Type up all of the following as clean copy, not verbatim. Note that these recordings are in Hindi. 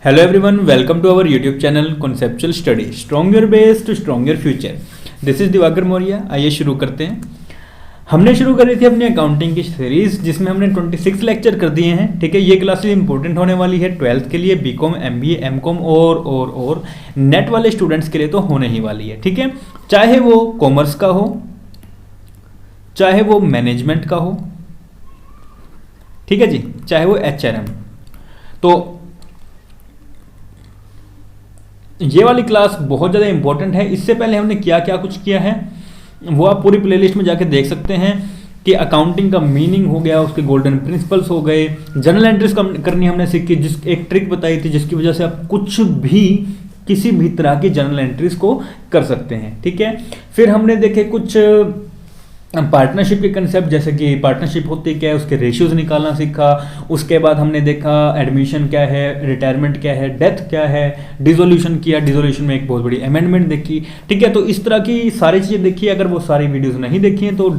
Hello everyone, welcome to our YouTube channel conceptual study strong your base to strong your future. This is Diwakar Maurya. आइए शुरू करते हैं। हमने शुरू करी थी अपनी अकाउंटिंग की सीरीज जिसमें हमने 26 लेक्चर कर दिए हैं। ठीक है, ये क्लासेस इंपॉर्टेंट होने वाली है 12th के लिए, बीकॉम, एमबीए, एमकॉम और नेट वाले स्टूडेंट्स के लिए तो होने ही वाली है। ठीक है, चाहे वो कॉमर्स का हो, चाहे वो मैनेजमेंट का हो, ठीक है जी, चाहे वो एचआरएम। तो ये वाली क्लास बहुत ज़्यादा इंपॉर्टेंट है। इससे पहले हमने क्या क्या कुछ किया है वो आप पूरी प्लेलिस्ट में जाके देख सकते हैं कि अकाउंटिंग का मीनिंग हो गया, उसके गोल्डन प्रिंसिपल्स हो गए, जर्नल एंट्रीज करनी हमने सीखी, जिस एक ट्रिक बताई थी जिसकी वजह से आप कुछ भी किसी भी तरह की जर्नल एंट्रीज को कर सकते हैं। ठीक है, फिर हमने देखे कुछ पार्टनरशिप के कंसेप्ट, जैसे कि पार्टनरशिप होती क्या है, उसके रेशियोज निकालना सीखा। उसके बाद हमने देखा एडमिशन क्या है, रिटायरमेंट क्या है, डेथ क्या है, डिसोल्यूशन किया, डिसोल्यूशन में एक बहुत बड़ी अमेंडमेंट देखी। ठीक है, तो इस तरह की सारी चीज़ें देखी। अगर वो सारी वीडियोस नहीं देखी हैं तो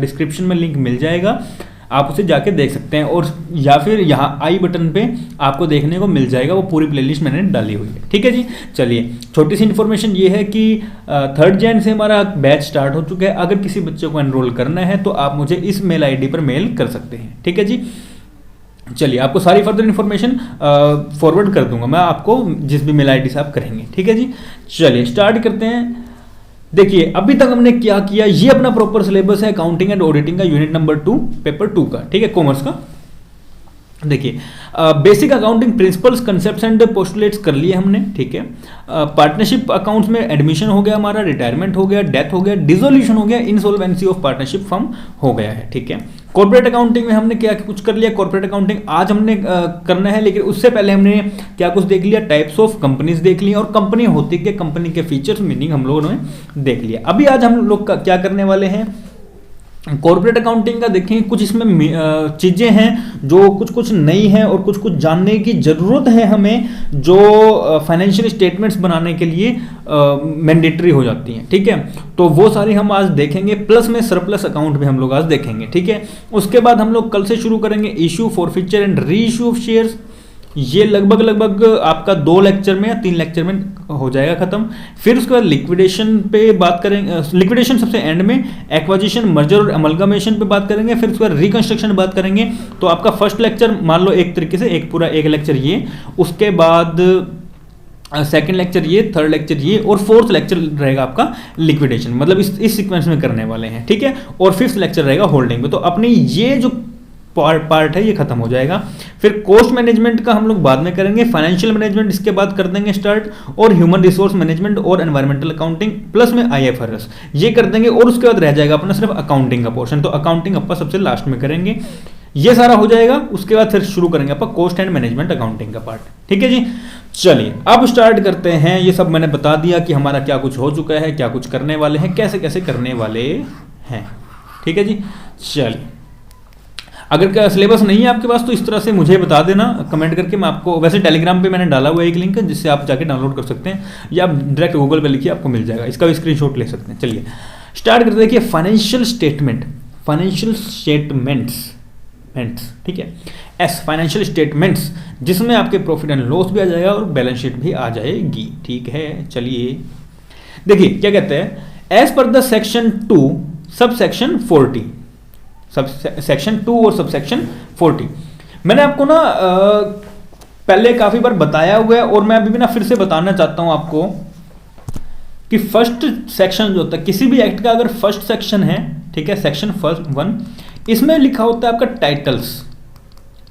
डिस्क्रिप्शन में लिंक मिल जाएगा, आप उसे जाके देख सकते हैं, और या फिर यहाँ आई बटन पे आपको देखने को मिल जाएगा, वो पूरी प्लेलिस्ट मैंने डाली हुई है। ठीक है जी, चलिए छोटी सी इन्फॉर्मेशन ये है कि 3 जैन से हमारा बैच स्टार्ट हो चुका है। अगर किसी बच्चे को एनरोल करना है तो आप मुझे इस मेल आईडी पर मेल कर सकते हैं। ठीक है जी, चलिए आपको सारी फर्दर इन्फॉर्मेशन फॉरवर्ड कर दूंगा मैं आपको, जिस भी मेल आईडी से आप करेंगे। ठीक है जी, चलिए स्टार्ट करते हैं। देखिए अभी तक हमने क्या किया, ये अपना प्रॉपर सिलेबस है अकाउंटिंग एंड ऑडिटिंग का, यूनिट नंबर 2 पेपर 2 का। ठीक है, कॉमर्स का। देखिए basic accounting principles, concepts and postulates कर लिए हमने। ठीक है, पार्टनरशिप अकाउंट्स में एडमिशन हो गया हमारा, रिटायरमेंट हो गया, डेथ हो गया, डिसोल्यूशन हो गया, इंसॉल्वेंसी ऑफ पार्टनरशिप फर्म हो गया है। ठीक है, कॉर्पोरेट अकाउंटिंग में हमने क्या कुछ कर लिया, कॉर्पोरेट अकाउंटिंग आज हमने करना है, लेकिन उससे पहले हमने क्या कुछ देख लिया, टाइप्स ऑफ कंपनीज देख लिया, और कंपनी होती है, कंपनी के फीचर्स, मीनिंग हम लोगों ने देख लिया। अभी आज हम लोग क्या करने वाले हैं, कॉर्पोरेट अकाउंटिंग का देखेंगे। कुछ इसमें चीज़ें हैं जो कुछ कुछ नई हैं और कुछ कुछ जानने की ज़रूरत है हमें, जो फाइनेंशियल स्टेटमेंट्स बनाने के लिए मैंडेटरी हो जाती हैं। ठीक है, तो वो सारी हम आज देखेंगे, प्लस में सरप्लस अकाउंट भी हम लोग आज देखेंगे। ठीक है, उसके बाद हम लोग कल से शुरू करेंगे issue, forfeiture and re issue of shares. ये लगभग आपका 2 लेक्चर में या 3 लेक्चर में हो जाएगा खत्म। फिर उसके बाद लिक्विडेशन पे बात करेंगे, लिक्विडेशन सबसे एंड में, एक्वाजिशन, मर्जर और अमलगमेशन पे बात करेंगे। फिर उसके बाद रिकंस्ट्रक्शन बात करेंगे। तो आपका फर्स्ट लेक्चर मान लो एक तरीके से एक पूरा एक लेक्चर ये, उसके बाद सेकंड लेक्चर ये, थर्ड लेक्चर ये, और फोर्थ लेक्चर रहेगा आपका लिक्विडेशन, मतलब इस सीक्वेंस में करने वाले हैं। ठीक है, और फिफ्थ लेक्चर रहेगा होल्डिंग में। तो अपनी ये जो पार्ट है ये खत्म हो जाएगा। फिर कॉस्ट मैनेजमेंट का हम लोग बाद में करेंगे, फाइनेंशियल मैनेजमेंट इसके बाद कर देंगे स्टार्ट, और ह्यूमन रिसोर्स मैनेजमेंट और एनवायरमेंटल अकाउंटिंग प्लस में आईएफआरएस ये कर देंगे, और उसके बाद रह जाएगा अपना सिर्फ अकाउंटिंग का पोर्शन। तो अकाउंटिंग अपना सबसे लास्ट में करेंगे, ये सारा हो जाएगा। उसके बाद फिर शुरू करेंगे अपना कॉस्ट एंड मैनेजमेंट अकाउंटिंग का पार्ट। ठीक है जी, चलिए अब स्टार्ट करते हैं। ये सब मैंने बता दिया कि हमारा क्या कुछ हो चुका है, क्या कुछ करने वाले हैं, कैसे कैसे करने वाले हैं। ठीक है जी, चलिए अगर क्या सिलेबस नहीं है आपके पास तो इस तरह से मुझे बता देना कमेंट करके, मैं आपको, वैसे टेलीग्राम पे मैंने डाला हुआ है एक लिंक जिससे आप जाके डाउनलोड कर सकते हैं, या आप डायरेक्ट गूगल पे लिखिए आपको मिल जाएगा, इसका भी स्क्रीनशॉट ले सकते हैं। चलिए स्टार्ट करते हैं। देखिए फाइनेंशियल स्टेटमेंट, फाइनेंशियल स्टेटमेंट्स, ठीक है, फाइनेंशियल स्टेटमेंट्स, जिसमें आपके प्रॉफिट एंड लॉस भी आ जाएगा और बैलेंस शीट भी आ जाएगी। ठीक है, चलिए देखिए क्या कहते हैं, एज पर the section 2 sub section 40, sub section 2 और सब सेक्शन 40 मैंने आपको ना पहले काफी बार बताया हुआ है, और मैं अभी भी ना फिर से बताना चाहता हूं आपको कि फर्स्ट सेक्शन जो होता है किसी भी एक्ट का, अगर फर्स्ट सेक्शन है, ठीक है, सेक्शन 1 इसमें लिखा होता है आपका टाइटल्स।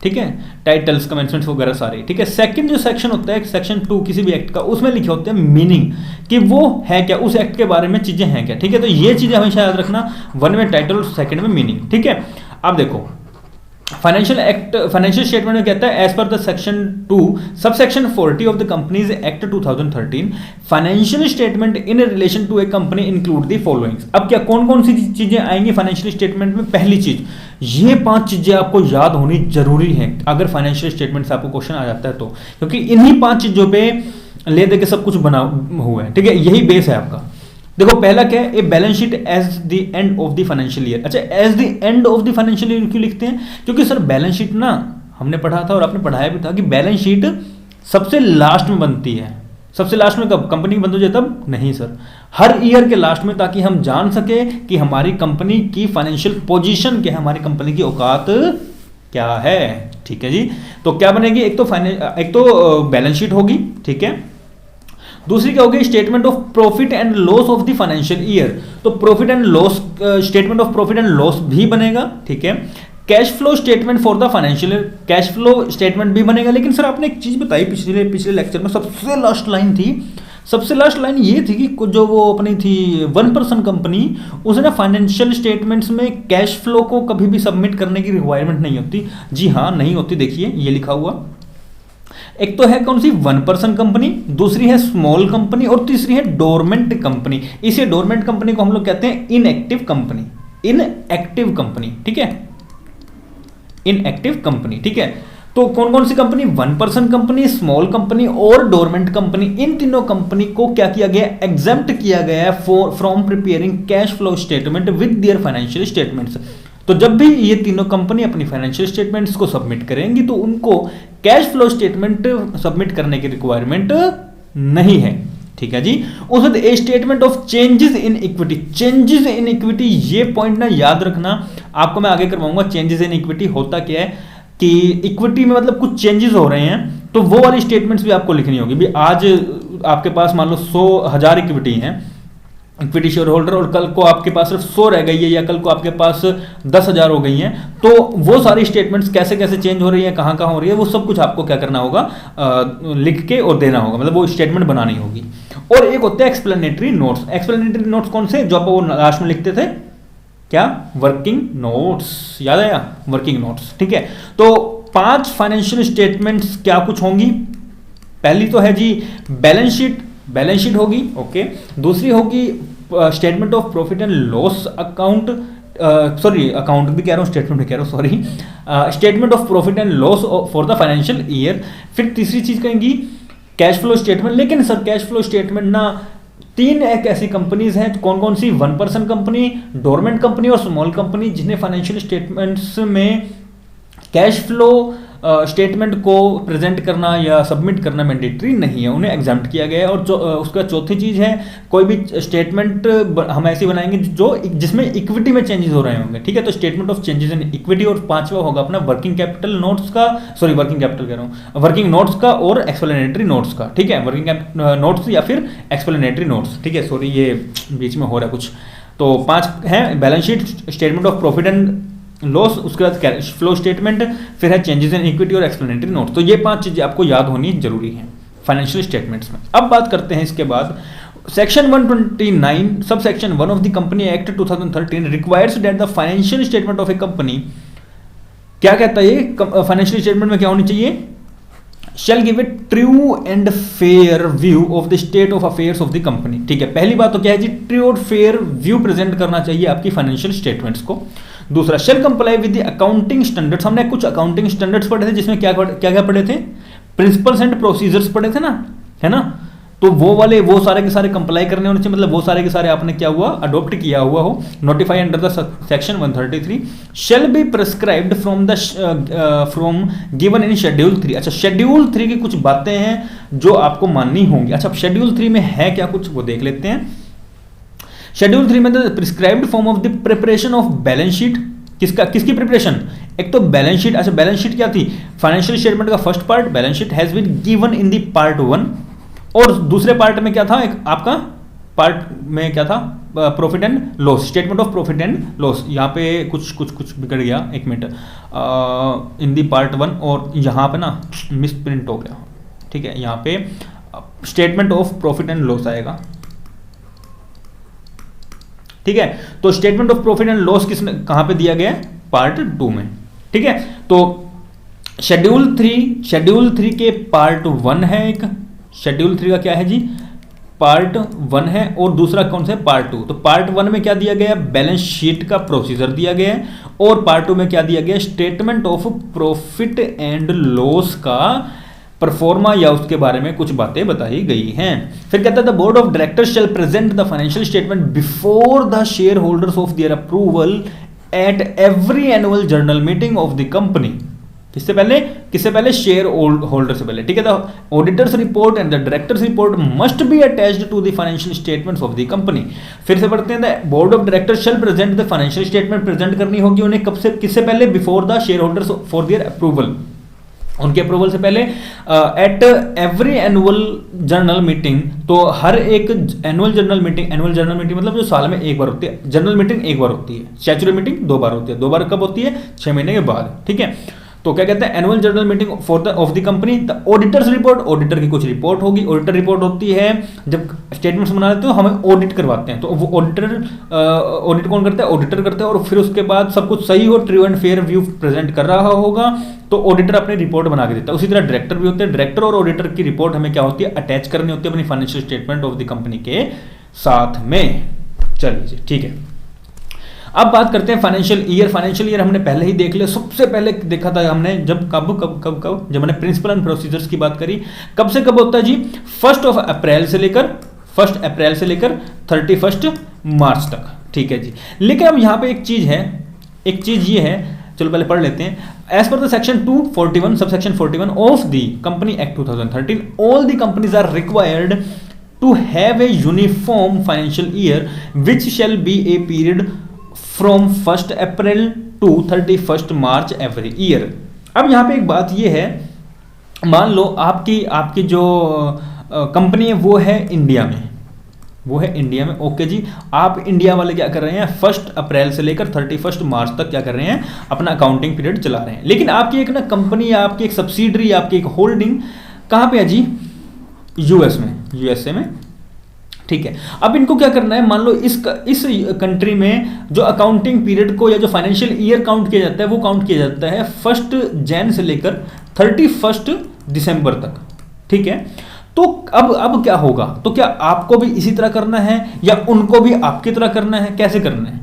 ठीक है, टाइटल्स, कमेंसमेंट्स वगैरह सारे। ठीक है, सेकंड जो सेक्शन होता है सेक्शन 2 किसी भी एक्ट का, उसमें लिखे होते हैं मीनिंग, कि वो है क्या, उस एक्ट के बारे में चीजें हैं क्या। ठीक है, तो ये चीजें हमेशा याद रखना, 1 में टाइटल और सेकंड में मीनिंग। ठीक है, अब देखो फाइनेंशियल एक्ट, फाइनेंशियल स्टेटमेंट में कहता है एज पर the section 2 sub section 40 of the companies act 2013 financial statement in relation to a company include the followings. अब क्या कौन कौन सी चीजें आएंगी फाइनेंशियल स्टेटमेंट में, पहली चीज ये 5 चीजें आपको याद होनी जरूरी है अगर फाइनेंशियल स्टेटमेंट से आपको क्वेश्चन आ जाता है तो, क्योंकि इन्हीं 5 चीजों पे ले दे के सब कुछ बना हुआ है। ठीक है, यही बेस है आपका। देखो पहला क्या है, a balance sheet as the end of the financial year. अच्छा, as the end of the financial year क्यों लिखते हैं, क्योंकि सर बैलेंस शीट ना हमने पढ़ा था और आपने पढ़ाया भी था कि बैलेंस शीट सबसे लास्ट में बनती है। सबसे लास्ट में कब कंपनी बंद हो जाए तब? नहीं सर, हर ईयर के लास्ट में, ताकि हम जान सके कि हमारी कंपनी की फाइनेंशियल पोजीशन क्या है, हमारी कंपनी की औकात क्या है। ठीक है जी। तो क्या बनेगी? एक तो बैलेंस शीट होगी, ठीक है। दूसरी क्या होगी? Statement of profit and loss of the financial year. तो profit and loss, statement of profit and loss भी बनेगा, ठीक है। Cash flow statement for the financial year, cash flow statement भी बनेगा। लेकिन सर आपने एक चीज बताई पिछले लेक्चर में, सबसे लास्ट लाइन थी, सबसे लास्ट लाइन ये थी कि जो वो अपनी थी 1% कंपनी, उसे ना फाइनेंशियल स्टेटमेंट्स में कैश फ्लो को कभी भी सबमिट करने की रिक्वायरमेंट नहीं होती। जी हाँ, नहीं होती। देखिए ये लिखा हुआ, एक तो है कौन सी? 1% कंपनी, दूसरी है स्मॉल कंपनी, और तीसरी है डोरमेंट कंपनी। इसे डोरमेंट कंपनी को हम लोग कहते हैं इनएक्टिव कंपनी, इनएक्टिव कंपनी, ठीक है, इनएक्टिव कंपनी, ठीक है। तो कौन कौन सी कंपनी? 1% कंपनी, स्मॉल कंपनी और डोरमेंट कंपनी। इन तीनों कंपनी को क्या किया गया? एग्जेम्प्ट किया गया है from preparing cash flow statement with their financial statements. तो जब भी ये तीनों कंपनी अपनी फाइनेंशियल स्टेटमेंट्स को सबमिट करेंगी तो उनको कैश फ्लो स्टेटमेंट सबमिट करने की रिक्वायरमेंट नहीं है, ठीक है जी। उसके बाद ए statement of changes in equity. Changes in equity, ये पॉइंट ना याद रखना, आपको मैं आगे करवाऊंगा। चेंजेस इन इक्विटी होता क्या है कि इक्विटी में मतलब कुछ चेंजेस हो रहे हैं, तो वो वाली स्टेटमेंट्स भी आपको लिखनी होगी। भी आज आपके पास मान लो 100,000 इक्विटी है, इक्विटी शेयर होल्डर, और कल को आपके पास सिर्फ 100 रह गई है, या कल को आपके पास 10,000 हो गई हैं, तो वो सारी स्टेटमेंट्स कैसे कैसे चेंज हो रही है, कहाँ कहाँ हो रही है, वो सब कुछ आपको क्या करना होगा? लिख के और देना होगा, मतलब वो स्टेटमेंट बनानी होगी। और एक होते हैं एक्सप्लेनेटरी नोट्स। एक्सप्लेनेटरी नोट्स कौन से? जो आप वो लास्ट में लिखते थे, क्या? वर्किंग नोट्स, याद आया? वर्किंग नोट्स, ठीक है। तो 5 फाइनेंशियल स्टेटमेंट्स क्या कुछ होंगी? पहली तो है जी बैलेंस शीट, बैलेंस शीट होगी, ओके। दूसरी होगी statement of profit and loss account, sorry account भी कह रहा हूँ, स्टेटमेंट भी कह रहा हूँ, sorry, statement of profit and loss for the financial year. फिर तीसरी चीज कहेंगी कैश फ्लो स्टेटमेंट। लेकिन सर कैश फ्लो स्टेटमेंट ना 3 एक ऐसी कंपनीज हैं, कौन कौन सी? 1% कंपनी, डोरमेंट कंपनी और स्मॉल कंपनी, जिन्हें फाइनेंशियल स्टेटमेंट्स में कैश फ्लो स्टेटमेंट को प्रेजेंट करना या सबमिट करना मैंडेटरी नहीं है, उन्हें एग्जाम्प्ट किया गया है। और जो उसका चौथी चीज है, कोई भी स्टेटमेंट हम ऐसी बनाएंगे जो जिसमें इक्विटी में चेंजेस हो रहे होंगे, ठीक है। तो statement of changes in equity. और 5वां होगा अपना वर्किंग कैपिटल नोट्स का, सॉरी वर्किंग कैपिटल कह रहा हूँ, वर्किंग नोट्स का और एक्सप्लेनेटरी नोट्स का, ठीक है। वर्किंग नोट्स या फिर एक्सप्लेनेटरी नोट्स, ठीक है। सॉरी ये बीच में हो रहा है कुछ। तो 5 है balance sheet, statement of profit and loss, उसके बाद कैश फ्लो स्टेटमेंट, फिर है चेंजेस इन इक्विटी और एक्सप्लेनेटरी नोट। तो ये 5 चीजें आपको याद होनी जरूरी है फाइनेंशियल स्टेटमेंट्स में। अब बात करते हैं इसके बाद section 129 sub section 1 of the company act 2013 requires that the financial statement of A company, क्या कहता है ये? फाइनेंशियल स्टेटमेंट में क्या होनी चाहिए? shall give a true and fair view of the state of affairs of the company, ठीक है। पहली बात तो क्या है जी? ट्रू और फेयर व्यू प्रेजेंट करना चाहिए आपकी फाइनेंशियल स्टेटमेंट्स को। दूसरा, shall comply with the accounting standards। हमने कुछ अकाउंटिंग स्टैंडर्ड्स पढ़े थे, जिसमें क्या क्या पढ़े थे? प्रिंसिपल्स एंड प्रोसीजर्स पढ़े थे ना, है ना। तो वो सारे के सारे कंप्लाई करने होने चाहिए, मतलब वो सारे के सारे आपने क्या हुआ? अडॉप्ट किया हुआ हो। Notify under the section 133 shall be prescribed from given in schedule 3। अच्छा, शेड्यूल 3 की कुछ बातें हैं जो आपको माननी होंगी। अच्छा, शेड्यूल 3 में है क्या कुछ, वो देख लेते हैं। शेड्यूल 3 में the prescribed form of the preparation of balance sheet. किसकी प्रिपरेशन? एक तो बैलेंस शीट। अच्छा, बैलेंस शीट क्या थी? फाइनेंशियल स्टेटमेंट का first part balance sheet has been given in the part 1, और दूसरे पार्ट में क्या था? एक आपका पार्ट में क्या था? Profit and loss, statement of profit and loss. यहाँ पे कुछ बिगड़ गया, एक मिनट, इन दी पार्ट 1, और यहाँ पे ना मिस प्रिंट हो गया, ठीक है। यहाँ पे statement of profit and loss आएगा, ठीक है। तो statement of profit and loss कहाँ पे दिया गया? पार्ट 2 में, ठीक है। तो शेड्यूल 3 के पार्ट 1 है एक, शेड्यूल 3 का क्या है जी? पार्ट 1 है, और दूसरा कौन सा है? पार्ट 2। तो पार्ट 1 में क्या दिया गया? बैलेंस शीट का प्रोसीजर दिया गया है, और पार्ट 2 में क्या दिया गया? Statement of profit and loss का परफॉर्मा या उसके बारे में कुछ बातें बताई गई हैं। फिर कहता है the board of directors shall present the financial statement before the shareholders of their approval at every annual general meeting of the company. किससे पहले शेयर होल्डर से पहले, ठीक है। The auditors report and the directors report must be attached to the financial statements of the company. फिर से पढ़ते हैं, the board of directors shall present the financial statement, present करनी होगी उन्हें कब से, किससे पहले, before the share holders for their approval, उनके अप्रूवल से पहले, eight every annual journal meeting, तो हर एक एनुअल जर्नल मीटिंग मतलब जो साल में एक बार होती है, जनरल मीटिंग एक बार होती है, स्टैट्यूटरी मीटिंग 2 बार होती है, 2 बार कब होती है, 6 महीने के बाद, ठीक है। तो क्या कहते हैं, annual general meeting of the company, the auditors report, auditor की कुछ रिपोर्ट होगी, ऑडिटर रिपोर्ट होती है जब स्टेटमेंट्स बना लेते हैं तो हमें ऑडिट करवाते हैं, तो वो ऑडिट कौन करता है, ऑडिटर करता है, और फिर उसके बाद सब कुछ सही हो, true and fair view present कर रहा होगा तो ऑडिटर अपनी रिपोर्ट बना के देता है। उसी तरह डायरेक्टर भी होते हैं, डायरेक्टर और ऑडिटर की रिपोर्ट हमें क्या होती है, अटैच करनी होती है अपनी financial statement of the company के साथ में। चलिए ठीक है, अब बात करते हैं फाइनेंशियल ईयर। फाइनेंशियल ईयर हमने पहले ही देख लिया, सबसे पहले देखा था हमने जब जब हमने प्रिंसिपल एंड प्रोसीजर्स की बात करी, कब से कब होता है जी, 1 अप्रैल से लेकर 31 मार्च तक, ठीक है जी। लेकिन अब यहाँ पे एक चीज ये है, चलो पहले पढ़ लेते हैं। एज पर the section 241 subsection 41 of the company act 2013, all the companies are required to have a uniform financial year which shall be a period from 1 April to 31 March every year. अब यहाँ पे एक बात ये है, मान लो आपकी जो कंपनी है वो है इंडिया में, ओके जी। आप इंडिया वाले क्या कर रहे हैं, 1 अप्रैल से लेकर 31 मार्च तक क्या कर रहे हैं, अपना अकाउंटिंग पीरियड चला रहे हैं। लेकिन आपकी एक ना कंपनी, आपकी एक सब्सिडरी, आपकी एक होल्डिंग कहाँ पे है जी, यूएसए में, ठीक है। अब इनको क्या करना है, मान लो इस कंट्री में जो अकाउंटिंग पीरियड को या जो फाइनेंशियल ईयर काउंट किया जाता है वो काउंट किया जाता है 1 जनवरी से लेकर 31 दिसंबर तक, ठीक है। तो अब क्या होगा, तो क्या आपको भी इसी तरह करना है या उनको भी आपकी तरह करना है, कैसे करना है,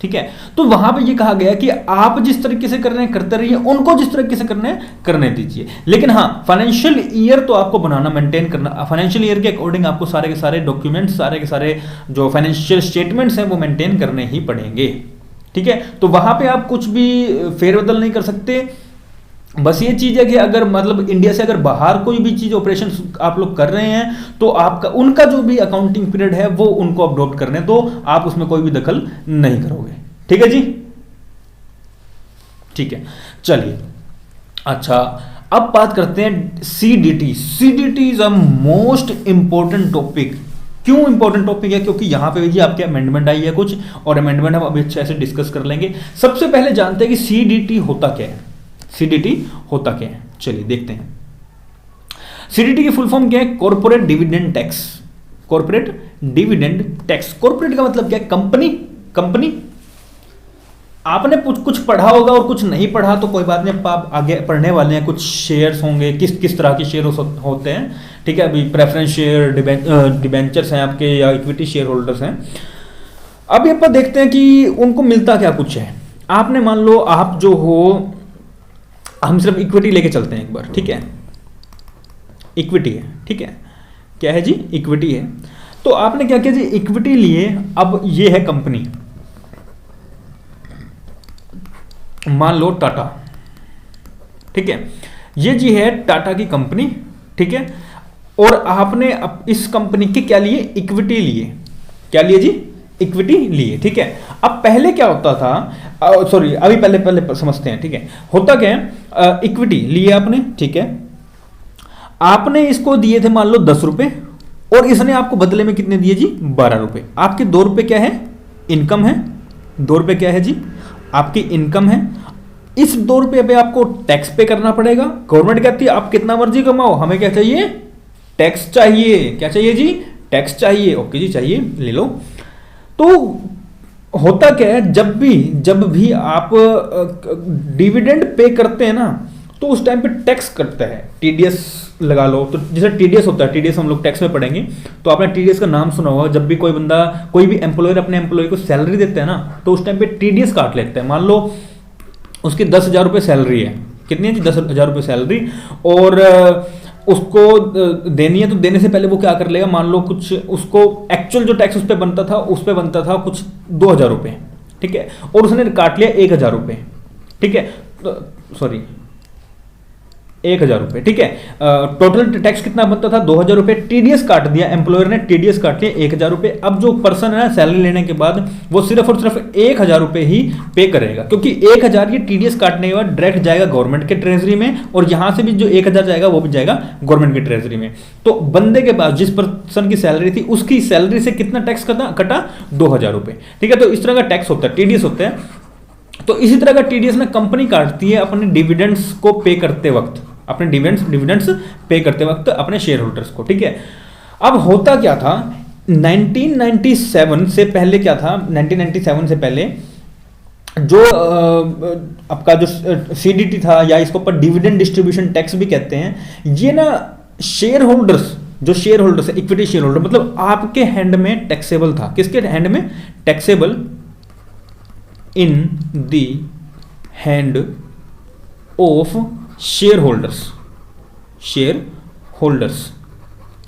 ठीक है। तो वहां पे ये कहा गया कि आप जिस तरीके से कर रहे हैं करते रहिए, उनको जिस तरीके से करने हैं करने दीजिए। लेकिन हाँ, फाइनेंशियल ईयर तो आपको बनाना, मेंटेन करना, फाइनेंशियल ईयर के अकॉर्डिंग आपको सारे के सारे डॉक्यूमेंट्स, सारे के सारे जो फाइनेंशियल स्टेटमेंट्स हैं वो मेंटेन करने ही पड़ेंगे, ठीक है। तो वहां पे आप कुछ भी फेरबदल नहीं कर सकते। बस ये चीज है कि अगर मतलब इंडिया से अगर बाहर कोई भी चीज ऑपरेशन आप लोग कर रहे हैं तो आपका उनका जो भी अकाउंटिंग पीरियड है वो उनको अडॉप्ट करने दो, आप उसमें कोई भी दखल नहीं करोगे, ठीक है जी, ठीक है। चलिए अच्छा, अब बात करते हैं CDT. CDT is a most important topic. क्यों इंपॉर्टेंट टॉपिक है, क्योंकि यहां पे भी आपके अमेंडमेंट आई है कुछ, और अमेंडमेंट हम अभी अच्छे से डिस्कस कर लेंगे। सबसे पहले जानते हैं कि सीडीटी होता क्या है। सीडीटी होता क्या है, चलिए देखते हैं। सीडीटी की फुल फॉर्म क्या है, corporate dividend tax. Corporate dividend tax, corporate का मतलब क्या है, कंपनी। आपने कुछ पढ़ा होगा और कुछ नहीं पढ़ा तो कोई बात नहीं, आप आगे पढ़ने वाले हैं। कुछ शेयर्स होंगे, किस तरह के शेयर होते हैं, ठीक है। अभी प्रेफरेंस शेयर, डिबेंचर्स हैं आपके, या इक्विटी शेयर होल्डर्स हैं। अभी आप देखते हैं कि उनको मिलता क्या कुछ है। आपने मान लो आप जो हो, हम सिर्फ इक्विटी लेके चलते हैं एक बार, ठीक है। इक्विटी है, ठीक है, क्या है जी, इक्विटी है। तो आपने क्या किया जी, इक्विटी लिए। अब ये है कंपनी, मान लो टाटा, ठीक है। ये जी है टाटा की कंपनी, ठीक है। और आपने अब इस कंपनी के क्या लिए, इक्विटी लिए। क्या लिए जी, इक्विटी लिए, ठीक है। अब पहले क्या होता था, सॉरी अभी पहले समझते हैं, ठीक है। होता क्या है, इक्विटी लिए आपने, ठीक है। आपने इसको दिए थे मान लो 10 रुपए, और इसने आपको बदले में कितने दिए जी, 12 रुपए। आपके 2 रुपए क्या है, इनकम है। 2 रुपए क्या है जी, आपकी इनकम है। इस 2 रुपए पे आपको टैक्स पे करना पड़ेगा। गवर्नमेंट कहती है आप कितना मर्जी कमाओ, हमें क्या चाहिए, टैक्स चाहिए। क्या चाहिए जी, टैक्स चाहिए। ओके जी, चाहिए, ले लो। तो होता क्या है, जब भी आप डिविडेंड पे करते हैं ना, तो उस टाइम पे टैक्स कटता है, टीडीएस लगा लो। तो जैसे टीडीएस होता है, टीडीएस हम लोग टैक्स में पढ़ेंगे, तो आपने टीडीएस का नाम सुना होगा। जब भी कोई भी एम्प्लॉयर अपने एम्प्लॉय को सैलरी देता है ना, तो उस टाइम पे टीडीएस काट लेते हैं। मान लो उसकी 10,000 रुपये सैलरी है, कितनी है जी, 10,000 रुपये सैलरी, और उसको देनी है। तो देने से पहले वो क्या कर लेगा, मान लो कुछ उसको एक्चुअल जो टैक्स उस पर बनता था कुछ 2,000 रुपये, ठीक है। और उसने काट लिया 1,000 रुपये, ठीक है। तो सॉरी 1000 रुपये, ठीक है। टोटल टैक्स कितना बनता था 2000 रुपये, टीडीएस काट दिया, एम्प्लॉयर ने टीडीएस काट लिया 1000 रुपये। अब जो पर्सन है ना सैलरी लेने के बाद वो सिर्फ और सिर्फ 1000 रुपये ही पे करेगा, क्योंकि 1000 ये टीडीएस काटने के बाद डायरेक्ट जाएगा गवर्नमेंट के ट्रेजरी में, और यहां से भी जो 1000 जाएगा वो भी जाएगा गवर्नमेंट के ट्रेजरी में। तो बंदे के पास जिस पर्सन की सैलरी थी उसकी सैलरी से कितना टैक्स कटा 2000 रुपये, ठीक है। तो इस तरह का टैक्स होता है, टीडीएस होता है। तो इसी तरह का टीडीएस ना कंपनी काटती है अपने डिविडेंड्स को पे करते वक्त, अपने डिविडेंड्स पे करते वक्त अपने शेयर होल्डर्स को, ठीक है। अब होता क्या था 1997 से पहले, क्या था 1997 से पहले जो आपका जो सीडीटी था, या इसको ऊपर डिविडेंड डिस्ट्रीब्यूशन टैक्स भी कहते हैं, ये ना शेयर होल्डर्स, जो शेयर होल्डर्स है, इक्विटी शेयर होल्डर, मतलब आपके हैंड में टैक्सेबल था। किसके हैंड में? Taxable in the hand of share holders,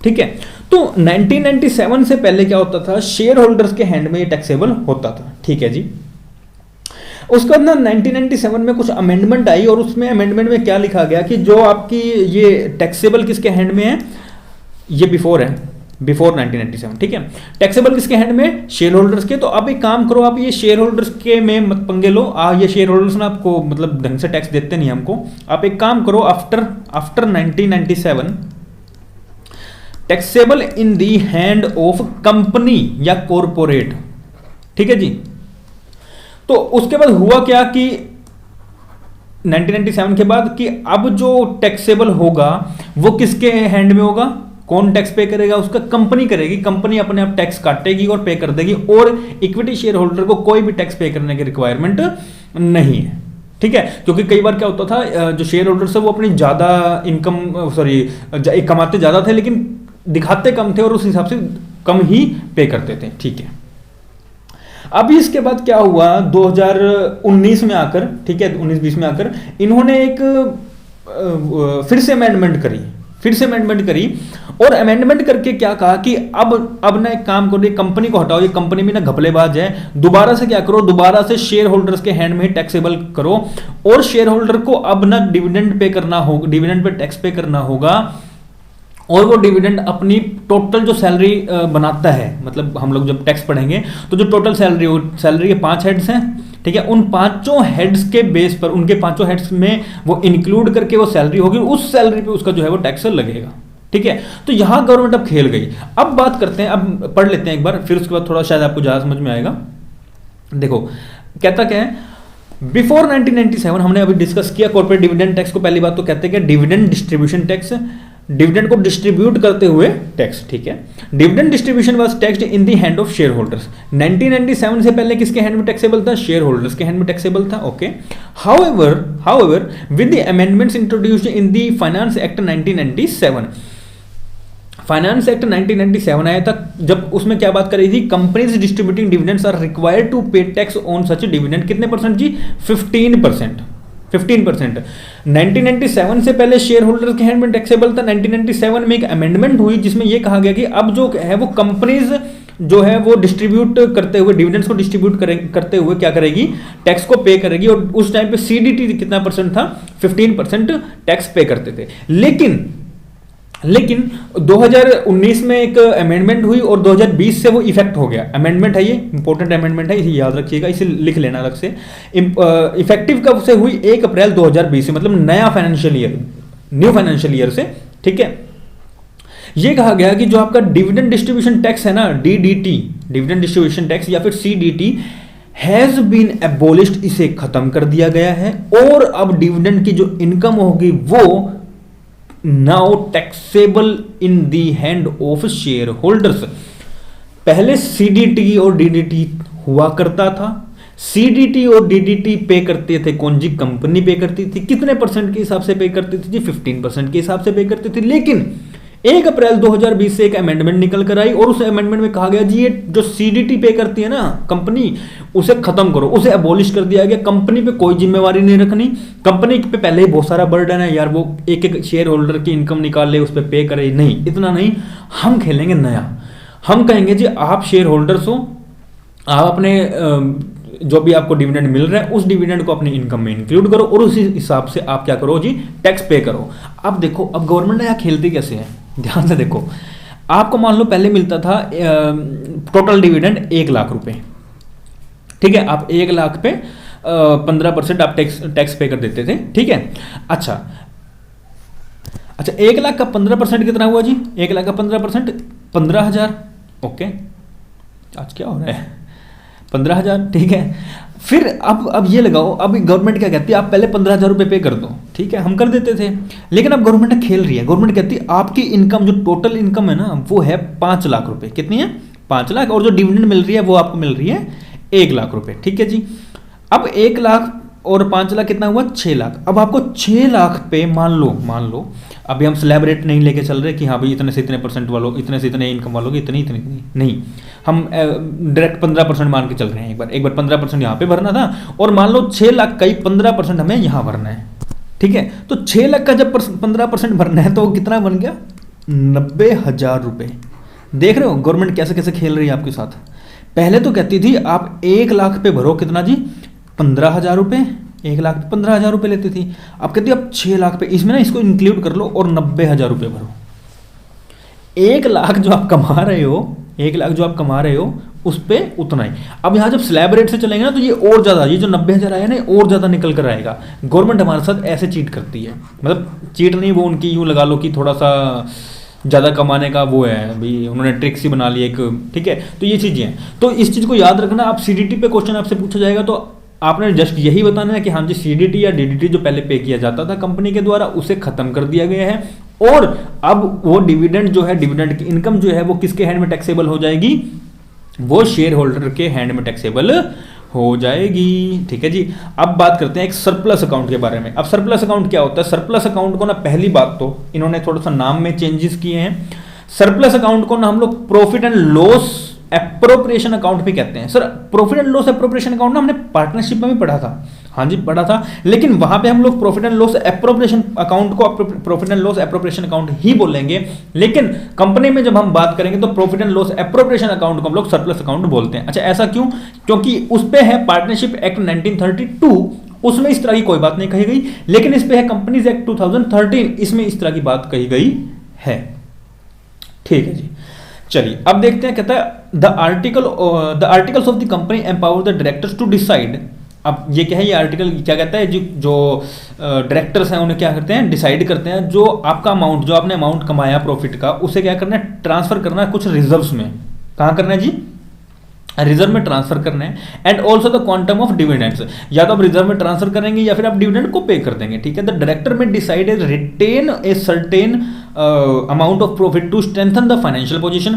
ठीक है। तो 1997 से पहले क्या होता था, शेयर होल्डर्स के हैंड में ये टैक्सेबल होता था, ठीक है जी। उसके बाद ना 1997 में कुछ अमेंडमेंट आई, और उसमें अमेंडमेंट में क्या लिखा गया कि जो आपकी ये टैक्सेबल किसके हैंड में है, ये बिफोर 1997, ठीक है। टैक्सेबल किसके हैंड में? शेयर होल्डर्स के। तो आप एक काम करो, आप ये शेयर होल्डर्स के में मत पंगे लो, ये शेयर होल्डर्स ना आपको मतलब ढंग से टैक्स देते नहीं हमको। आप एक काम करो, after 1997 taxable in the hand of company या कॉरपोरेट, ठीक है जी। तो उसके बाद हुआ क्या कि 1997 के बाद कि अब जो टैक्सेबल होगा वो किसके हैंड में होगा? कौन टैक्स पे करेगा? उसका कंपनी करेगी। कंपनी अपने आप टैक्स काटेगी और पे कर देगी, और इक्विटी शेयर होल्डर को कोई भी टैक्स पे करने की रिक्वायरमेंट नहीं है, ठीक है। क्योंकि कई बार क्या होता था, जो शेयर होल्डर्स है वो अपनी ज्यादा इनकम कमाते ज्यादा थे लेकिन दिखाते कम थे, और उस हिसाब से कम ही पे करते थे, ठीक है। अभी इसके बाद क्या हुआ 2019 में आकर, ठीक है, 19-20 में आकर इन्होंने एक फिर से अमेंडमेंट करी, और अमेंडमेंट करके क्या कहा कि अब ना एक काम करो, कंपनी को हटाओ, ये कंपनी में ना घपलेबाज है, दोबारा से क्या करो, दोबारा से शेयर होल्डर्स के हैंड में टैक्सेबल करो, और शेयर होल्डर को अब ना डिविडेंड पे करना होगा, डिविडेंड पे टैक्स पे करना होगा, और वो डिविडेंड अपनी टोटल जो सैलरी बनाता है, मतलब हम लोग जब टैक्स पढ़ेंगे तो जो टोटल सैलरी के 5 हेड्स हैं, ठीक है, उन 5 हेड्स के बेस पर, उनके 5 हेड्स में वो इंक्लूड करके वो सैलरी होगी, उस सैलरी पे उसका जो है वो टैक्स लगेगा, ठीक है। तो यहां गवर्नमेंट अब खेल गई। अब बात करते हैं, अब पढ़ लेते हैं एक बार, फिर उसके बाद थोड़ा शायद आपको ज्यादा समझ में आएगा। देखो कहता क्या है, बिफोर 1997 हमने अभी डिस्कस किया कॉर्पोरेट डिविडेंड टैक्स को। पहली बात तो कहते हैं कि डिविडेंड डिस्ट्रीब्यूशन टैक्स, डिविडेंड को डिस्ट्रीब्यूट करते हुए टैक्स, ठीक है। Dividend distribution was taxed in the hand of share holders. 1997 से पहले किसके हैंड में टैक्सेबल था? शेयर होल्डर्स के हैंड में टैक्सेबल था, okay. However with the amendments introduced in the finance act 1997, finance act 1997 आया था, जब उसमें क्या बात करी थी, companies distributing dividends are required to pay tax on such dividend. कितने परसेंट जी? 15%। 1997 से पहले शेयर होल्डर के हैंड में टैक्सेबल था। 1997 में एक अमेंडमेंट हुई जिसमें यह कहा गया कि अब जो है वो कंपनीज जो है वो डिस्ट्रीब्यूट करते हुए, डिविडेंड्स को डिस्ट्रीब्यूट करते हुए क्या करेगी? टैक्स को पे करेगी। और उस टाइम पे सीडीटी कितना परसेंट था? 15% टैक्स पे करते थे। लेकिन 2019 में एक अमेंडमेंट हुई और 2020 से वो इफेक्ट हो गया। अमेंडमेंट है, ये इंपॉर्टेंट अमेंडमेंट है, इसे याद रखिएगा, इसे लिख लेना अलग से। इफेक्टिव कब से हुई? 1 अप्रैल 2020 से, मतलब नया financial year, new financial year से, ठीक है। ये कहा गया कि जो आपका डिविडेंड डिस्ट्रीब्यूशन टैक्स है ना, डीडीटी, डिविडेंड डिस्ट्रीब्यूशन टैक्स या फिर सीडीटी, हैज बीन एबोलिश्ड, इसे खत्म कर दिया गया है, और अब डिविडेंड की जो इनकम होगी वो now taxable in the hand of share holders. पहले सीडीटी और डीडीटी हुआ करता था। सीडीटी और डीडीटी पे करते थे कौन जी? कंपनी पे करती थी। कितने परसेंट के हिसाब से पे करती थी जी? 15% के हिसाब से पे करती थी। लेकिन 1 अप्रैल 2020 से एक अमेंडमेंट निकल कर आई, और उस अमेंडमेंट में कहा गया जी ये जो सीडीटी पे करती है ना कंपनी, उसे खत्म करो, उसे अबॉलिश कर दिया गया। कंपनी पे कोई जिम्मेवारी नहीं रखनी। कंपनी पे पहले ही बहुत सारा बर्डन है यार, वो एक शेयर होल्डर की इनकम निकाल ले, उस पर पे करे, नहीं, इतना नहीं। हम खेलेंगे नया। हम कहेंगे जी आप शेयर होल्डर्स हो, आप अपने जो भी आपको डिविडेंड मिल रहा है उस डिविडेंड को अपनी इनकम में इंक्लूड करो और उसी हिसाब से आप क्या करो जी, टैक्स पे करो। अब देखो, अब गवर्नमेंट यहाँ खेलती कैसे है, ध्यान से देखो। आपको मान लो पहले मिलता था टोटल डिविडेंड 1 लाख रुपए, ठीक है, आप 1 लाख पे 15% आप टैक्स पे कर देते थे, ठीक है। अच्छा 1 लाख का 15% कितना हुआ जी, 1 लाख का 15% 15,000, ओके, आज क्या हो रहा है, 15,000, ठीक है। फिर अब ये लगाओ, अब गवर्नमेंट क्या कहती है, आप पहले 15,000 रुपये पे कर दो, ठीक है, हम कर देते थे। लेकिन अब गवर्नमेंट खेल रही है, गवर्नमेंट कहती है आपकी इनकम जो टोटल इनकम है ना वो है 5 लाख रुपए, कितनी है, 5 लाख, और जो डिविडेंड मिल रही है वो आपको मिल रही है 1 लाख रुपए, ठीक है जी। अब 1 लाख और 5 लाख कितना हुआ, 6 लाख। अब आपको 6 लाख पे मान लो अभी हम स्लैब रेट नहीं लेके चल रहे कि हाँ भाई इतने से इतने परसेंट वालों, इतने से इतने इनकम वालों की इतनी नहीं, हम डायरेक्ट 15% मान के चल रहे हैं। एक बार 15% यहाँ पे भरना था, और मान लो 6 लाख का ही 15% हमें यहाँ भरना है, ठीक है। तो 6 लाख का जब 15% भरना है तो कितना बन गया, 90,000 रुपये। देख रहे हो गवर्नमेंट कैसे कैसे खेल रही है आपके साथ। पहले तो कहती थी आप 1 लाख पे भरो कितना जी, 15,000 रुपये, 1 लाख 15,000 रुपये लेती थी। अब कहती है अब 6 लाख पे, इसमें ना इसको इंक्लूड कर लो और 90,000 रुपये भरो। 1 लाख जो आप कमा रहे हो, 1 लाख जो आप कमा रहे हो उस पर उतना ही। अब यहाँ जब स्लैब रेट से चलेंगे ना तो ये और ज़्यादा, ये जो 90,000 आया ना और ज़्यादा निकल कर आएगा। गवर्नमेंट हमारे साथ ऐसे चीट करती है, मतलब चीट नहीं, वो उनकी यूँ लगा लो कि थोड़ा सा ज़्यादा कमाने का वो है भाई, उन्होंने ट्रिक्स ही बना ली एक, ठीक है। तो ये चीज़ें हैं, तो इस चीज़ को याद रखना। आप CDT पे क्वेश्चन आपसे पूछा जाएगा तो आपने जस्ट यही बताना है कि हाँ जी CDT या DDT जो पहले पे किया जाता था कंपनी के द्वारा उसे खत्म कर दिया गया है, और अब वो डिविडेंड जो है, डिविडेंड की इनकम जो है वो किसके हैंड में टैक्सेबल हो जाएगी, वो शेयर होल्डर के हैंड में टैक्सेबल हो जाएगी, ठीक है जी। अब बात करते हैं एक सरप्लस अकाउंट के बारे में। अब सरप्लस अकाउंट क्या होता है, सरप्लस अकाउंट को ना पहली बात तो इन्होंने थोड़ा सा नाम में चेंजेस किए हैं। सरप्लस अकाउंट को ना हम लोग profit and loss appropriation account भी कहते हैं। Sir profit and loss appropriation account ना हमने पार्टनरशिप में भी पढ़ा था, हाँ जी पढ़ा था, लेकिन वहां पे हम लोग profit and loss appropriation account को profit and loss appropriation account ही बोलेंगे। लेकिन कंपनी में जब हम बात करेंगे तो profit and loss appropriation account को हम लोग सरप्लस अकाउंट बोलते हैं। अच्छा ऐसा क्यों, क्योंकि उस पे है पार्टनरशिप एक्ट 1932, उसमें इस तरह की कोई बात नहीं कही गई, लेकिन इस पे है कंपनीज एक्ट 2013, इसमें इस तरह की बात कही गई है, ठीक है जी। चलिए अब देखते हैं, कहता है the articles of the company empower the directors to decide. अब ये क्या है, ये आर्टिकल क्या कहता है, जो डायरेक्टर्स हैं उन्हें क्या करते हैं, डिसाइड करते हैं जो आपका अमाउंट, जो आपने अमाउंट कमाया प्रॉफिट का, उसे क्या करना है, ट्रांसफर करना है कुछ रिजर्व्स में। कहाँ करना है जी, रिजर्व में ट्रांसफर करना है। And also the quantum of dividends, या तो आप रिजर्व में ट्रांसफर करेंगे या फिर आप डिविडेंड को पे कर देंगे, ठीक है। The director may decide retain a certain amount of profit to strengthen the financial position.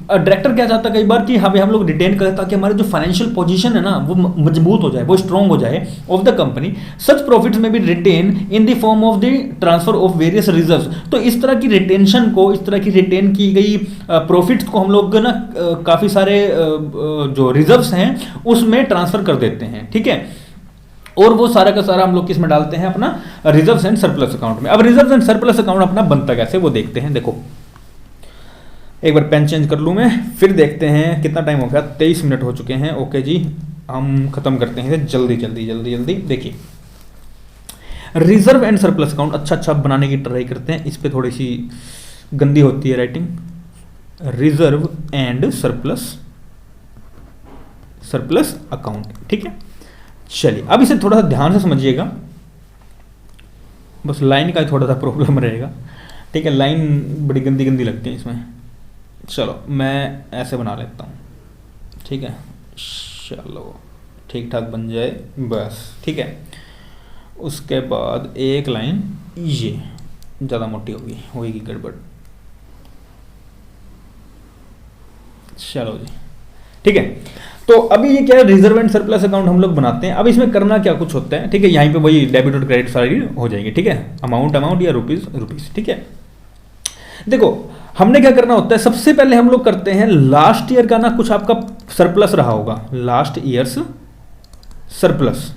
Director क्या चाहता है कई बार कि हाँ भाई हम लोग रिटेन करें ताकि हमारे जो फाइनेंशियल पोजीशन है ना वो मजबूत हो जाए, वो स्ट्रॉन्ग हो जाए of the company. Such profits may be retain in the form of the transfer of various reserves. तो इस तरह की रिटेंशन को, इस तरह की रिटेन की गई प्रॉफिट्स को हम लोग ना काफी सारे जो रिजर्व्स हैं उसमें ट्रांसफर कर देते हैं, ठीक है। और वो सारा का सारा हम लोग किस में डालते हैं, अपना रिजर्व्स एंड सरप्लस अकाउंट में। अब रिजर्व्स एंड सरप्लस अकाउंट अपना बनता कैसे वो देखते हैं। देखो एक बार पेन चेंज कर लूं मैं, फिर देखते हैं कितना टाइम हो गया, 23 मिनट हो चुके हैं। ओके जी हम खत्म करते हैं जल्दी जल्दी जल्दी जल्दी। देखिए रिजर्व एंड सरप्लस अकाउंट अच्छा बनाने की ट्राई करते हैं, इस पर थोड़ी सी गंदी होती है writing. Reserve and surplus account, ठीक है। चलिए अब इसे थोड़ा सा ध्यान से समझिएगा, बस लाइन का थोड़ा सा प्रॉब्लम रहेगा, ठीक है। लाइन बड़ी गंदी गंदी लगती है इसमें। चलो मैं ऐसे बना लेता हूँ, ठीक है। चलो ठीक ठाक बन जाए बस, ठीक है। उसके बाद एक लाइन ये ज़्यादा मोटी होगी गड़बड़। चलो जी ठीक है। तो अभी ये क्या है, रिजर्व एंड सरप्लस अकाउंट हम लोग बनाते हैं। अब इसमें करना क्या कुछ होता है, ठीक है। यहीं पे वही डेबिट और क्रेडिट सारी हो जाएंगे, ठीक है। अमाउंट या रुपीस, ठीक है। देखो हमने क्या करना होता है, सबसे पहले हम लोग करते हैं लास्ट ईयर का ना कुछ आपका सरप्लस रहा होगा, लास्ट ईयर्स सरप्लस,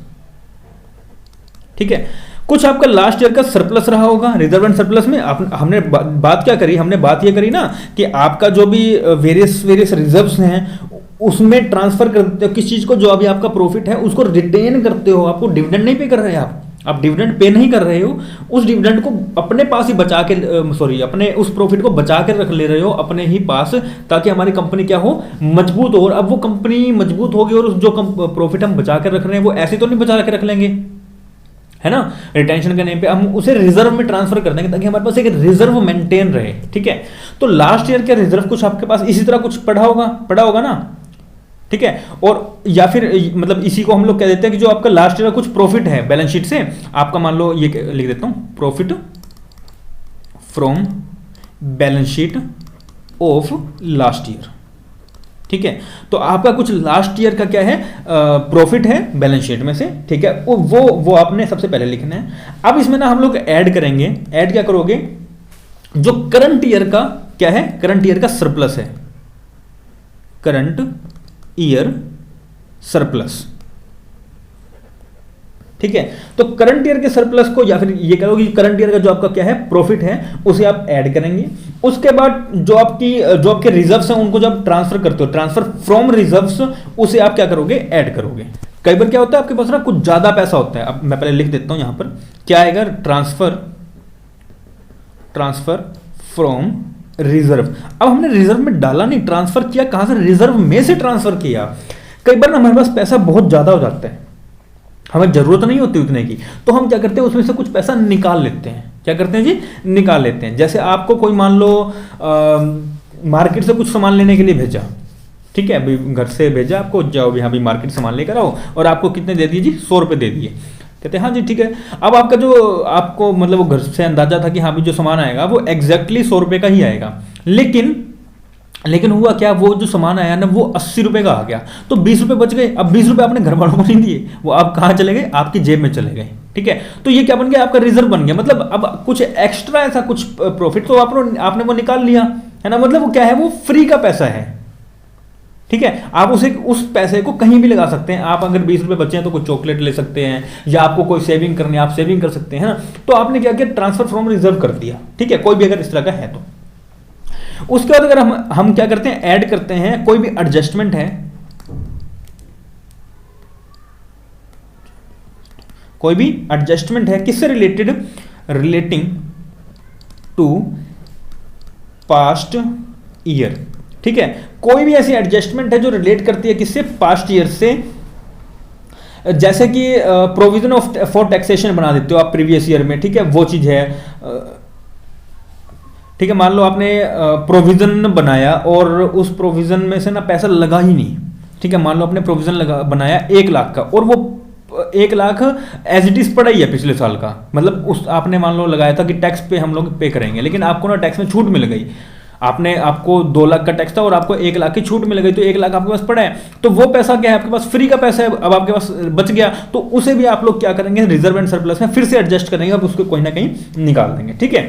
ठीक है। कुछ आपका लास्ट ईयर का सरप्लस रहा होगा रिजर्व एंड सरप्लस में। हमने बात क्या करी, हमने बात ये करी ना कि आपका जो भी वेरियस रिजर्व्स हैं उसमें ट्रांसफर कर देते हो किस चीज को, जो अभी आपका प्रॉफिट है उसको रिटेन करते हो, आपको डिविडेंड नहीं पे कर रहे हैं आप डिविडेंड पे नहीं कर रहे हो, उस डिविडेंड को अपने पास ही बचा के अपने उस प्रॉफिट को बचा के रख ले रहे हो अपने ही पास, ताकि हमारी कंपनी क्या हो, मजबूत हो। और अब वो कंपनी मजबूत होगी और जो प्रॉफिट हम बचा के रख रहे हैं वो ऐसे तो नहीं बचा के रख लेंगे, है ना, रिटेंशन के नेम पे हम उसे रिजर्व में ट्रांसफर कर देंगे ताकि हमारे पास एक रिजर्व मेंटेन रहे। ठीक है, तो लास्ट ईयर के रिजर्व कुछ आपके पास इसी तरह कुछ पड़ा होगा ना, ठीक है। और या फिर मतलब इसी को हम लोग कह देते हैं कि जो आपका लास्ट ईयर का कुछ प्रॉफिट है बैलेंस शीट से, आपका मान लो ये लिख देता हूं, profit from balance sheet of last year. ठीक है, तो आपका कुछ लास्ट ईयर का क्या है, प्रॉफिट है बैलेंस शीट में से। ठीक है, वो आपने सबसे पहले लिखना है। अब इसमें ना हम लोग ऐड करेंगे, ऐड क्या करोगे, जो करंट ईयर का क्या है, करंट ईयर का सरप्लस है, करंट ईयर सरप्लस। ठीक है, तो करंट ईयर के सरप्लस को, या फिर ये कहोगे करंट ईयर का जो आपका क्या है प्रॉफिट है, उसे आप ऐड करेंगे। उसके बाद जो आपके रिजर्व्स हैं उनको जब ट्रांसफर करते हो, ट्रांसफर फ्रॉम रिजर्व्स, उसे आप क्या करोगे, ऐड करोगे। कई बार क्या होता है आपके पास ना कुछ ज्यादा पैसा होता है, अब मैं पहले लिख देता हूं यहां पर क्या आएगा, ट्रांसफर फ्रॉम रिजर्व। अब हमने रिजर्व में डाला नहीं, ट्रांसफर किया कहां से, रिजर्व में से ट्रांसफर किया। कई बार ना हमारे पास पैसा बहुत ज्यादा हो जाता है, हमें जरूरत नहीं होती उतने की, तो हम क्या करते हैं उसमें से कुछ पैसा निकाल लेते हैं। क्या करते हैं जी, निकाल लेते हैं। जैसे आपको कोई मान लो मार्केट से कुछ सामान लेने के लिए भेजा, ठीक है, अभी घर से भेजा आपको, जाओ भी, हाँ भी मार्केट सामान लेकर आओ, और आपको कितने दे दिए जी, 100 रुपये दे दिए। कहते हैं हाँ जी ठीक है। अब आपका जो आपको मतलब वो घर से अंदाजा था कि हाँ भी जो सामान आएगा वो एग्जैक्टली 100 रुपये का ही आएगा, लेकिन हुआ क्या, वो जो सामान आया ना वो 80 रुपये का आ गया, तो 20 रुपये बच गए। अब 20 रुपये आपने घर वालों को नहीं दिए, वो आप कहाँ चले गए, आपकी जेब में चले गए। ठीक है, तो ये क्या बन गया, आपका रिजर्व बन गया। मतलब अब कुछ एक्स्ट्रा ऐसा कुछ प्रॉफिट तो आपने वो निकाल लिया, है ना, मतलब वो क्या है, वो फ्री का पैसा है। ठीक है, आप उस पैसे को कहीं भी लगा सकते हैं। आप अगर 20 रुपये बचे हैं तो कोई चॉकलेट ले सकते हैं, या आपको कोई सेविंग करनी है आप सेविंग कर सकते हैं, है ना। तो आपने क्या किया, ट्रांसफर फ्रॉम रिजर्व कर दिया। ठीक है, कोई भी अगर इस तरह का है तो। उसके बाद अगर हम क्या करते हैं, ऐड करते हैं कोई भी एडजस्टमेंट है, कोई भी एडजस्टमेंट है किससे related, relating to past year. ठीक है, कोई भी ऐसी एडजस्टमेंट है जो रिलेट करती है किससे, पास्ट ईयर से। जैसे कि प्रोविजन ऑफ फॉर टैक्सेशन बना देते हो आप प्रीवियस ईयर में, ठीक है, वो चीज है। ठीक है, मान लो आपने प्रोविजन बनाया और उस प्रोविजन में से ना पैसा लगा ही नहीं। ठीक है, मान लो आपने प्रोविजन बनाया 1 लाख का, और वो 1 लाख एज इट इज पड़ा ही है पिछले साल का। मतलब उस आपने मान लो लगाया था कि टैक्स पे हम लोग पे करेंगे, लेकिन आपको ना टैक्स में छूट मिल गई। आपको 2 लाख का टैक्स था और आपको 1 लाख की छूट मिल गई, तो 1 लाख आपके पास पड़ा है, तो वो पैसा क्या है, आपके पास फ्री का पैसा है, अब आपके पास बच गया, तो उसे भी आप लोग क्या करेंगे, रिजर्व एंड सरप्लस में फिर से एडजस्ट करेंगे, अब उसको कहीं ना कहीं निकाल देंगे। ठीक है,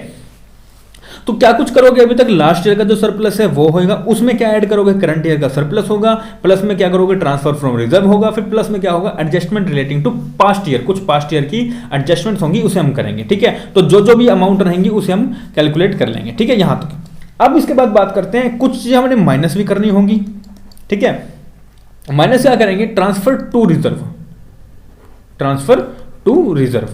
तो क्या कुछ करोगे, अभी तक लास्ट ईयर का जो सरप्लस है वो होगा, उसमें क्या ऐड करोगे, करंट ईयर का सरप्लस होगा, प्लस में क्या करोगे, ट्रांसफर फ्रॉम रिजर्व होगा, फिर प्लस में क्या होगा, adjustment relating to past year, कुछ पास्ट ईयर की एडजस्टमेंट्स होंगी, उसे हम करेंगे। ठीक है, तो जो भी अमाउंट रहेंगी उसे हम कैलकुलेट कर लेंगे। ठीक है, यहां तक। अब इसके बाद बात करते हैं, कुछ चीजें हमने माइनस भी करनी होंगी। ठीक है, माइनस क्या करेंगे, transfer to reserve, transfer to reserve.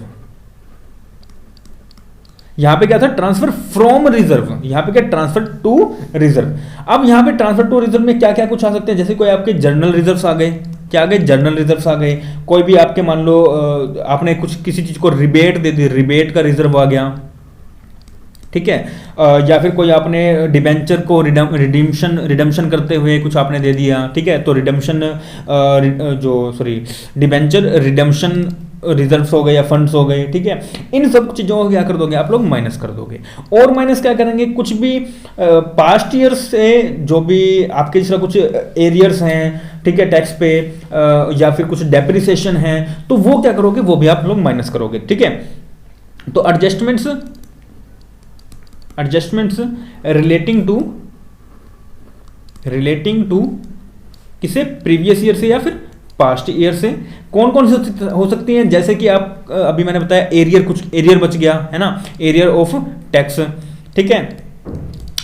यहां पे क्या था, ट्रांसफर फ्रॉम रिजर्व, यहां पे क्या, ट्रांसफर टू रिजर्व। अब यहां पे ट्रांसफर टू रिजर्व में क्या क्या कुछ आ सकते हैं, जैसे कोई आपके जर्नल रिजर्व्स आ गए, क्या आ गए, जर्नल रिजर्व्स आ गए। कोई भी आपके मान लो आपने कुछ किसी चीज को रिबेट दे दी, रिबेट का रिजर्व आ गया। ठीक है, या फिर कोई आपने डिबेंचर को रिडम्पशन करते हुए कुछ आपने दे दिया। ठीक है, तो डिबेंचर रिडम्पशन रिजर्व्स हो गए या फंड्स हो गए। ठीक है, इन सब चीजों को क्या कर दोगे, आप लोग माइनस कर दोगे। और माइनस क्या करेंगे, कुछ भी पास्ट ईयर से जो भी आपके जिस कुछ एरियर्स हैं, ठीक है, टैक्स पे या फिर कुछ डेप्रिसिएशन है, तो वो क्या करोगे, वो भी आप लोग माइनस करोगे। ठीक है, तो एडजस्टमेंट्स रिलेटिंग टू किसे, प्रीवियस ईयर से या फिर पास्ट ईयर से। कौन कौन सी हो सकती हैं, जैसे कि आप अभी मैंने बताया कुछ एरियर बच गया है ना, एरियर ऑफ टैक्स। ठीक है,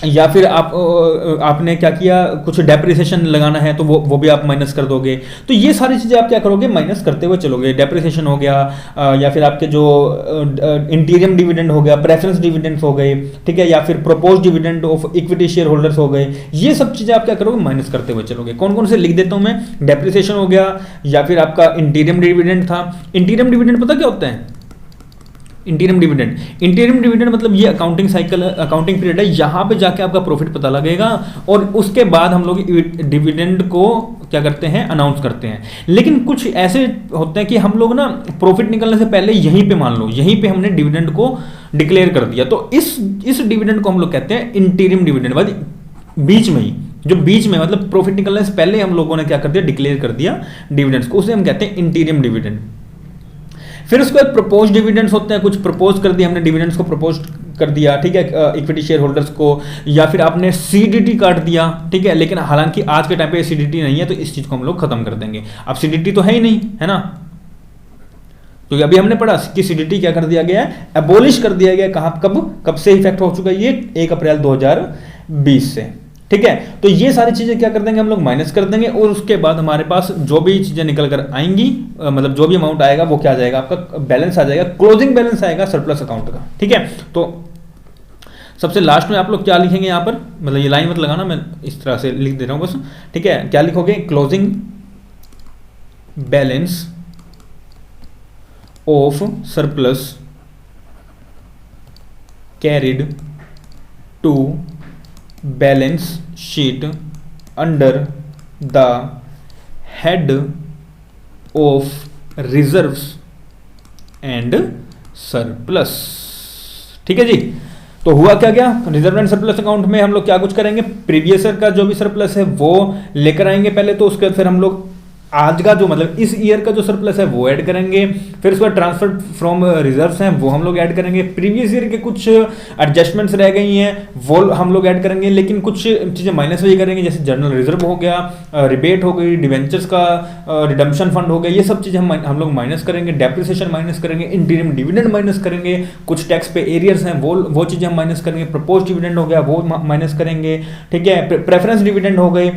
या फिर आपने क्या किया, कुछ डेप्रिसिएशन लगाना है तो वो भी आप माइनस कर दोगे। तो ये सारी चीज़ें आप क्या करोगे, माइनस करते हुए चलोगे। डेप्रिसिएशन हो गया, या फिर आपके जो इंटीरियम डिविडेंड हो गया, प्रेफरेंस डिविडेंड्स हो गए, ठीक है, या फिर propose dividend of equity share holders हो गए। ये सब चीज़ें आप क्या करोगे, माइनस करते हुए चलोगे। कौन कौन से लिख देता हूँ मैं, डेप्रिसिएशन हो गया, या फिर आपका इंटीरियम डिविडेंड था। इंटीरियम डिविडेंड पता क्या होता है, इंटीरियम डिविडेंड मतलब ये अकाउंटिंग साइकिल, अकाउंटिंग पीरियड है, यहाँ पे जाके आपका प्रॉफिट पता लगेगा और उसके बाद हम लोग डिविडेंड को क्या करते हैं, अनाउंस करते हैं। लेकिन कुछ ऐसे होते हैं कि हम लोग ना प्रॉफिट निकलने से पहले यहीं पे मान लो, यहीं पे हमने डिविडेंड को डिक्लेयर कर दिया, तो इस डिविडेंड को हम लोग कहते हैं इंटीरियम डिविडेंड। बीच में ही, जो बीच में मतलब प्रॉफिट निकलने से पहले हम लोगों ने क्या कर दिया, डिक्लेयर कर दिया डिविडेंड्स को, उसे हम कहते हैं इंटीरियम डिविडेंड। फिर उसके बाद प्रपोज डिविडेंड्स होते हैं, कुछ प्रपोज कर दिया हमने, डिविडेंड्स को प्रपोज कर दिया, ठीक है, इक्विटी शेयर होल्डर्स को, या फिर आपने सीडीटी काट दिया, ठीक है। लेकिन हालांकि आज के टाइम पे सीडीटी नहीं है, तो इस चीज को हम लोग खत्म कर देंगे। अब सीडीटी तो है ही नहीं, है ना, तो अभी हमने पढ़ा कि सीडीटी क्या कर दिया गया है, एबोलिश कर दिया गया। कहां, कब से इफेक्ट हो चुका है ये, 1 अप्रैल 2020 से, ठीक है। तो ये सारी चीजें क्या कर देंगे हम लोग, माइनस कर देंगे, और उसके बाद हमारे पास जो भी चीजें निकल कर आएंगी, मतलब जो भी अमाउंट आएगा वो क्या आ जाएगा, आपका बैलेंस आ जाएगा, क्लोजिंग बैलेंस आएगा सरप्लस अकाउंट का, ठीक है। तो सबसे लास्ट में आप लोग क्या लिखेंगे यहाँ पर, मतलब ये लाइन मत लगाना, मैं इस तरह से लिख दे रहा हूं बस, ठीक है। क्या लिखोगे, closing balance of surplus carried to balance sheet under the head of reserves and surplus, ठीक है जी। तो हुआ क्या क्या, रिजर्व एंड सरप्लस अकाउंट में हम लोग क्या कुछ करेंगे, प्रीवियस ईयर का जो भी सरप्लस है वो लेकर आएंगे पहले, तो उसके बाद फिर हम लोग आज का जो मतलब इस ईयर का जो सरप्लस है वो ऐड करेंगे, फिर उसके बाद ट्रांसफर फ्रॉम रिजर्व्स हैं वो हम लोग ऐड करेंगे, प्रीवियस ईयर के कुछ एडजस्टमेंट्स रह गई हैं वो हम लोग ऐड करेंगे, लेकिन कुछ चीज़ें माइनस भी करेंगे, जैसे जनरल रिजर्व हो गया, रिबेट हो गई, डिवेंचर्स का रिडम्पशन फंड हो गया, ये सब चीज़ें हम लोग माइनस करेंगे, डेप्रिसिएशन माइनस करेंगे, इंटीरियम डिविडेंड माइनस करेंगे, कुछ टैक्स पे एरियर्स हैं वो चीज़ें हम माइनस करेंगे, प्रपोज डिविडेंड हो गया वो माइनस करेंगे, ठीक है, प्रेफरेंस डिविडेंड हो गए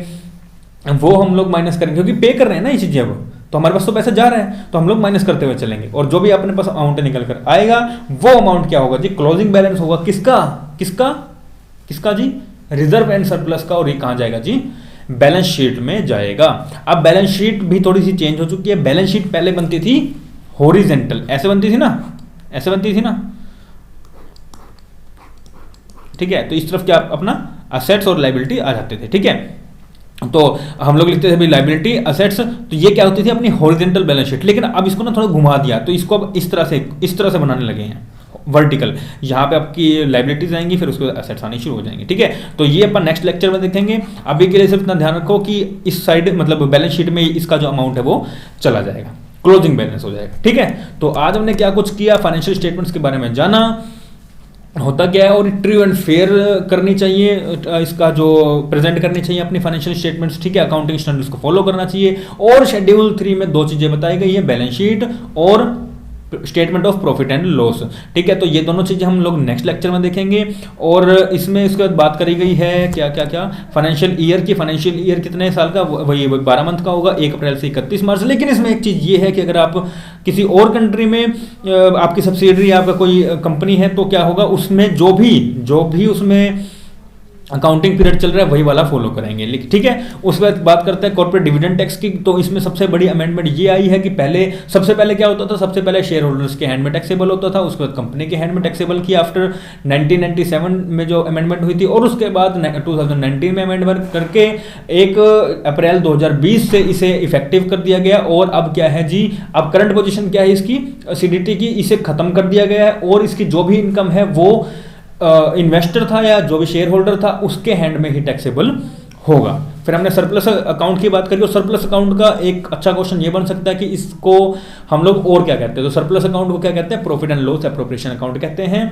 वो हम लोग माइनस करेंगे, क्योंकि पे कर रहे हैं ना ये चीजें, अब तो हमारे पास तो पैसा जा रहा है, तो हम लोग माइनस करते हुए चलेंगे, और जो भी अपने पास अमाउंट निकल कर आएगा वो अमाउंट क्या होगा जी, क्लोजिंग बैलेंस होगा। किसका किसका किसका जी, रिजर्व एंड सरप्लस का, और ये कहां जाएगा जी, बैलेंस शीट में जाएगा। अब बैलेंस शीट भी थोड़ी सी चेंज हो चुकी है, बैलेंस शीट पहले बनती थी हॉरिजेंटल, ऐसे बनती थी ना, ऐसे बनती थी ना, ठीक है। तो इस तरफ क्या अपना असेट्स और लायबिलिटी आ जाते थे, ठीक है। तो हम लोग लिखते थे भाई लायबिलिटी असेट्स, तो ये क्या होती थी अपनी हॉरिजेंटल बैलेंस शीट, लेकिन अब इसको ना थोड़ा घुमा दिया, तो इसको अब इस तरह से बनाने लगे हैं वर्टिकल। यहाँ पे आपकी लायबिलिटीज आएंगी, फिर उसके बाद असेट्स आने शुरू हो जाएंगे, ठीक है। तो ये अपन नेक्स्ट लेक्चर में देखेंगे। अभी के लिए सिर्फ इतना ध्यान रखो कि इस साइड मतलब बैलेंस शीट में इसका जो अमाउंट है वो चला जाएगा, क्लोजिंग बैलेंस हो जाएगा, ठीक है। तो आज हमने क्या कुछ किया, फाइनेंशियल स्टेटमेंट्स के बारे में जाना, होता क्या है, और ट्रू एंड फेयर करनी चाहिए, इसका जो प्रेजेंट करनी चाहिए अपनी फाइनेंशियल स्टेटमेंट्स, ठीक है, अकाउंटिंग स्टैंडर्ड्स को फॉलो करना चाहिए। और शेड्यूल 3 में 2 चीजें बताई गई है, बैलेंस शीट और statement of profit and loss, ठीक है। तो ये दोनों चीजें हम लोग नेक्स्ट लेक्चर में देखेंगे। और इसमें इसके बाद बात करी गई है क्या क्या क्या, फाइनेंशियल ईयर की, फाइनेंशियल ईयर कितने साल का, वही 12 मंथ का होगा, 1 अप्रैल से 31 मार्च। लेकिन इसमें एक चीज ये है कि अगर आप किसी और कंट्री में आपकी सब्सिडरी, आपका कोई कंपनी है, तो क्या होगा, उसमें जो भी उसमें अकाउंटिंग पीरियड चल रहा है वही वाला फॉलो करेंगे, ठीक है। उसके बाद बात करते हैं कॉर्पोरेट डिविडेंड टैक्स की। तो इसमें सबसे बड़ी अमेंडमेंट ये आई है कि सबसे पहले क्या होता था, सबसे पहले शेयर होल्डर्स के हैंड में टैक्सेबल होता था, उसके बाद कंपनी के हैंड में टैक्सेबल किया आफ्टर 1997 में जो अमेंडमेंट हुई थी, और उसके बाद 2019 में अमेंडमेंट करके 1 अप्रैल 2020 से इसे इफेक्टिव कर दिया गया। और अब क्या है जी, अब करंट पोजिशन क्या है इसकी, सीडीटी की, इसे खत्म कर दिया गया है, और इसकी जो भी इनकम है वो इन्वेस्टर था या जो भी शेयर होल्डर था उसके हैंड में ही टैक्सेबल होगा। फिर हमने सरप्लस अकाउंट की बात करी, और सरप्लस अकाउंट का एक अच्छा क्वेश्चन ये बन सकता है कि इसको हम लोग और क्या कहते हैं। तो सरप्लस अकाउंट को क्या कहते हैं, profit and loss appropriation account कहते हैं।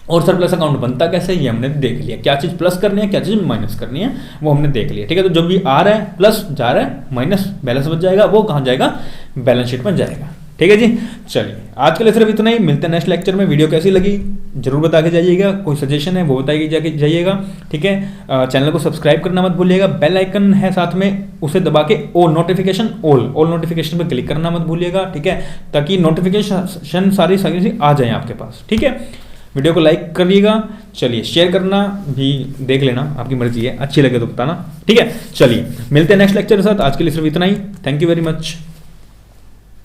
और सरप्लस अकाउंट बनता कैसे, ये हमने देख लिया, क्या चीज प्लस करनी है क्या चीज माइनस करनी है वो हमने देख लिया, ठीक है। तो जो भी आ रहा है प्लस, जा रहा है माइनस, बैलेंस बच जाएगा, वो कहाँ जाएगा, बैलेंस शीट में जाएगा, ठीक है जी। चलिए आज के लिए सिर्फ इतना ही, मिलते हैं नेक्स्ट लेक्चर में। वीडियो कैसी लगी जरूर बता के जाइएगा, कोई सजेशन है वो बताइए जाके जाइएगा, ठीक है। चैनल को सब्सक्राइब करना मत भूलिएगा, बेल आइकन है साथ में उसे दबा के ऑल नोटिफिकेशन पर क्लिक करना मत भूलिएगा, ठीक है, ताकि नोटिफिकेशन सारी आ जाए आपके पास, ठीक है। वीडियो को लाइक करिएगा, चलिए शेयर करना भी देख लेना, आपकी मर्जी है, अच्छी लगे तो बताना, ठीक है। चलिए मिलते हैं नेक्स्ट लेक्चर के साथ, आज के लिए सिर्फ इतना ही। Thank you very much.